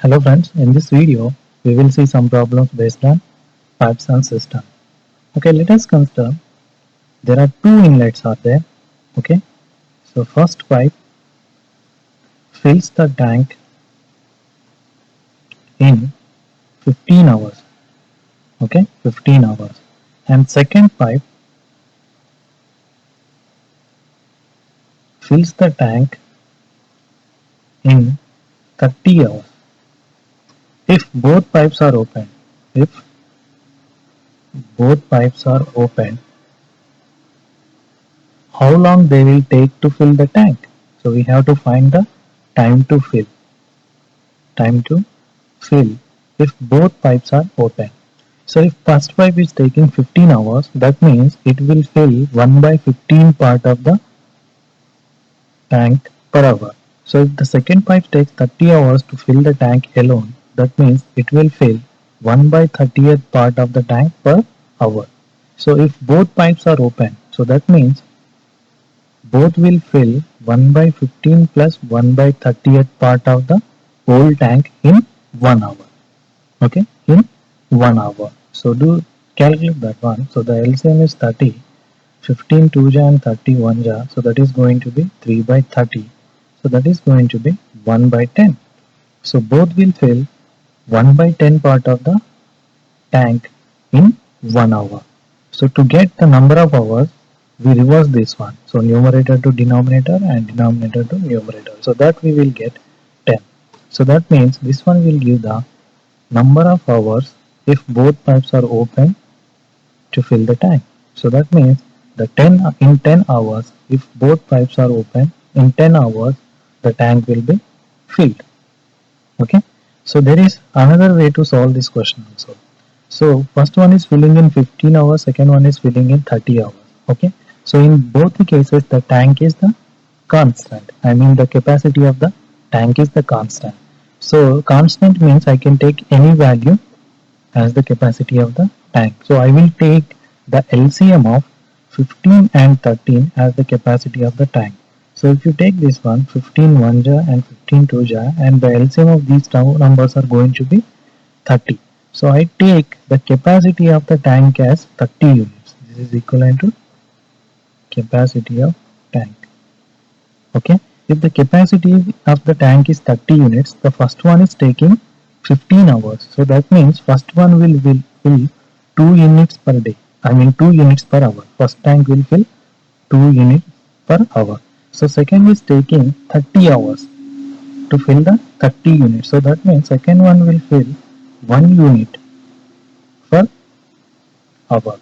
Hello friends, in this video we will see some problems based on pipes and system. Okay, let us consider there are two inlets are there. Okay, so first pipe fills the tank in 15 hours. Okay, 15 hours, and second pipe fills the tank in 30 hours. If both pipes are open, if both pipes are open, how long they will take to fill the tank? So we have to find the time to fill. Time to fill if both pipes are open. So if first pipe is taking 15 hours, that means it will fill 1 by 15 part of the tank per hour. So if the second pipe takes 30 hours to fill the tank alone, that means it will fill 1 by 30th part of the tank per hour. So if both pipes are open, so that means both will fill 1 by 15 plus 1 by 30th part of the whole tank in 1 hour. Okay, in 1 hour. So do calculate that one. So the LCM is 30, 15 2 ja and 30 1 ja, so that is going to be 3 by 30, so that is going to be 1 by 10. So both will fill 1 by 10 part of the tank in 1 hour. So to get the number of hours, we reverse this one, so numerator to denominator and denominator to numerator, so that we will get 10. So that means this one will give the number of hours if both pipes are open to fill the tank. So that means the 10 in 10 hours, if both pipes are open, in 10 hours the tank will be filled. Okay. So there is another way to solve this question also. So first one is filling in 15 hours, second one is filling in 30 hours. Okay. So in both the cases the tank is the constant. I mean the capacity of the tank is the constant. So constant means I can take any value as the capacity of the tank. So I will take the LCM of 15 and 13 as the capacity of the tank. So if you take this one 15 1 ja and 15 2 ja, and the LCM of these numbers are going to be 30. So I take the capacity of the tank as 30 units. This is equivalent to capacity of tank. Okay, if the capacity of the tank is 30 units, the first one is taking 15 hours, so that means first one will fill 2 units per day, I mean 2 units per hour. First tank will fill 2 units per hour. So second is taking 30 hours to fill the 30 units, so that means second one will fill 1 unit per hour.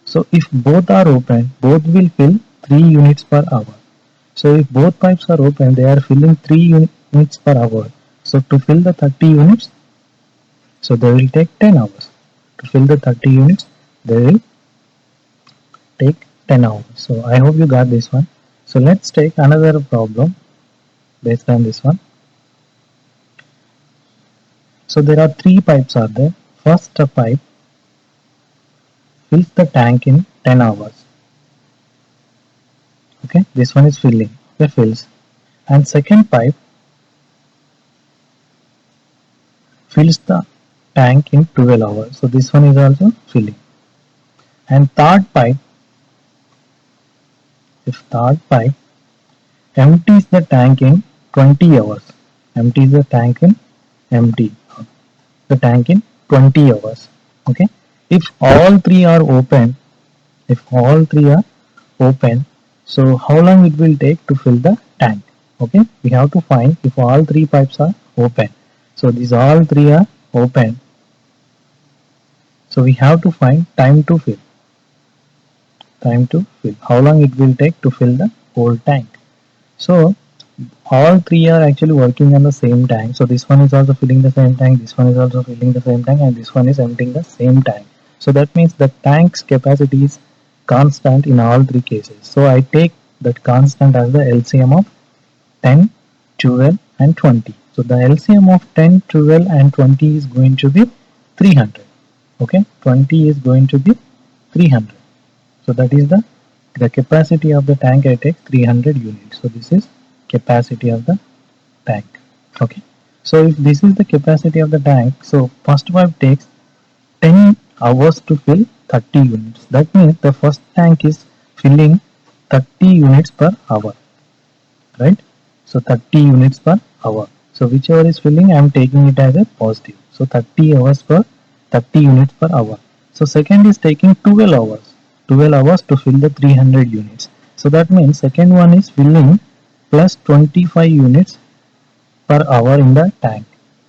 So if both are open, both will fill 3 units per hour. So if both pipes are open, they are filling 3 units per hour. So to fill the 30 units, so they will take 10 hours. To fill the 30 units, they will take 10 hours. So I hope you got this one. So let's take another problem based on this one. So there are 3 pipes are there. First pipe fills the tank in 10 hours. Okay, this one is filling. Okay, fills. And second pipe fills the tank in 12 hours. So this one is also filling. And third pipe, if third pipe empties the tank in 20 hours, empties the tank in empty the tank in 20 hours. Okay, if all three are open, if all three are open, so how long it will take to fill the tank? Okay, we have to find if all three pipes are open. So these all three are open, so we have to find time to fill. Time to fill, how long it will take to fill the whole tank. So all three are actually working on the same tank. So this one is also filling the same tank, this one is also filling the same tank, and this one is emptying the same tank. So that means the tank's capacity is constant in all three cases. So I take that constant as the LCM of 10, 12 and 20. So the LCM of 10, 12 and 20 is going to be 300. Okay, 20 is going to be 300. So that is the capacity of the tank I take 300 units. So this is capacity of the tank. Okay. So if this is the capacity of the tank, so first pipe takes 10 hours to fill 30 units. That means the first tank is filling 30 units per hour, right? So 30 units per hour. So whichever is filling, I am taking it as a positive. So 30 hours per 30 units per hour. So second is taking 12 hours. 12 hours to fill the 300 units. So that means second one is filling plus 25 units per hour in the tank.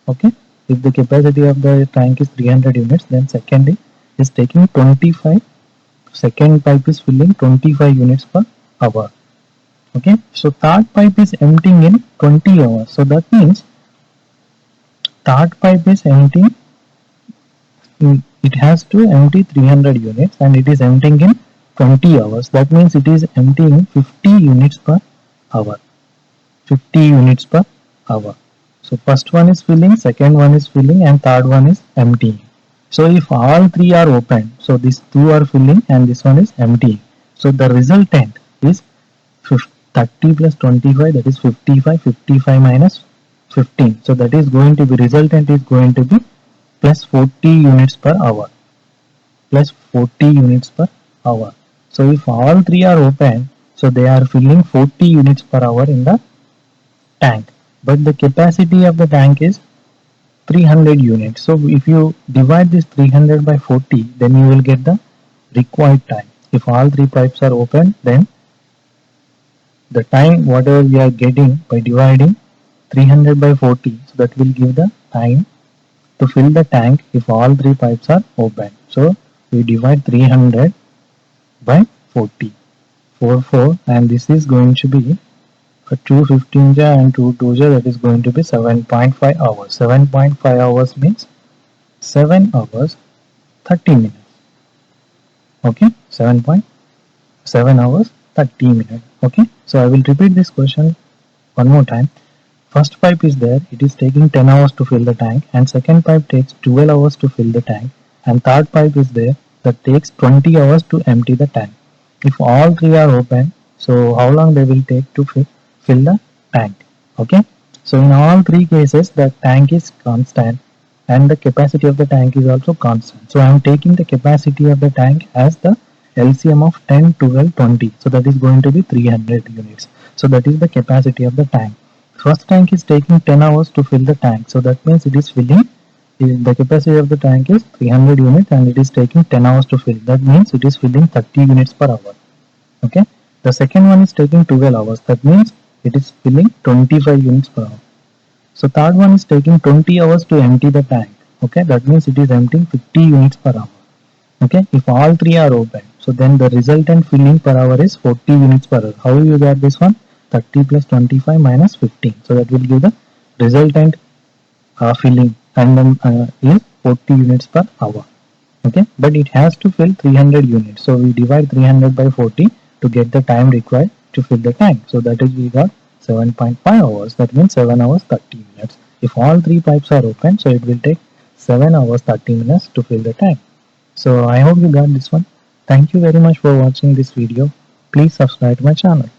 Okay. If the capacity of the tank is 300 units, then second is taking 25. Second pipe is filling 25 units per hour. Okay, so third pipe is emptying in 20 hours. So that means third pipe is emptying, it has to empty 300 units and it is emptying in 20 hours. That means it is emptying 50 units per hour. 50 units per hour. So first one is filling, second one is filling, and third one is emptying. So if all three are open, so these two are filling and this one is emptying. So the resultant is 30 plus 25, that is 55, 55 minus 15. So that is going to be, resultant is going to be plus 40 units per hour. Plus 40 units per hour. So if all three are open, so they are filling 40 units per hour in the tank. But the capacity of the tank is 300 units. So if you divide this 300 by 40, then you will get the required time. If all three pipes are open, then the time whatever we are getting by dividing 300 by 40, so that will give the time to fill the tank if all three pipes are open. So we divide 300 by 40, 4 4, and this is going to be a 215 ja and 2 2 ja, that is going to be 7.5 hours. 7.5 hours means 7 hours 30 minutes. Okay, 7.7 hours 30 minutes. Okay, so I will repeat this question one more time. First pipe is there, it is taking 10 hours to fill the tank, and second pipe takes 12 hours to fill the tank, and third pipe is there that takes 20 hours to empty the tank. If all three are open, so how long they will take to fill the tank? Okay, so in all three cases the tank is constant and the capacity of the tank is also constant. So I am taking the capacity of the tank as the LCM of 10, 12, 20. So that is going to be 300 units. So that is the capacity of the tank. First tank is taking 10 hours to fill the tank. So that means it is filling, the capacity of the tank is 300 units and it is taking 10 hours to fill. That means it is filling 30 units per hour. Okay. The second one is taking 12 hours. That means it is filling 25 units per hour. So third one is taking 20 hours to empty the tank. Okay. That means it is emptying 50 units per hour. Okay. If all three are open, so then the resultant filling per hour is 40 units per hour. How will you get this one? 30 plus 25 minus 15. So that will give the resultant filling, and then is 40 units per hour. Okay, but it has to fill 300 units. So we divide 300 by 40 to get the time required to fill the tank. So that is, we got 7.5 hours. That means 7 hours 30 minutes. If all three pipes are open, so it will take 7 hours 30 minutes to fill the tank. So I hope you got this one. Thank you very much for watching this video. Please subscribe to my channel.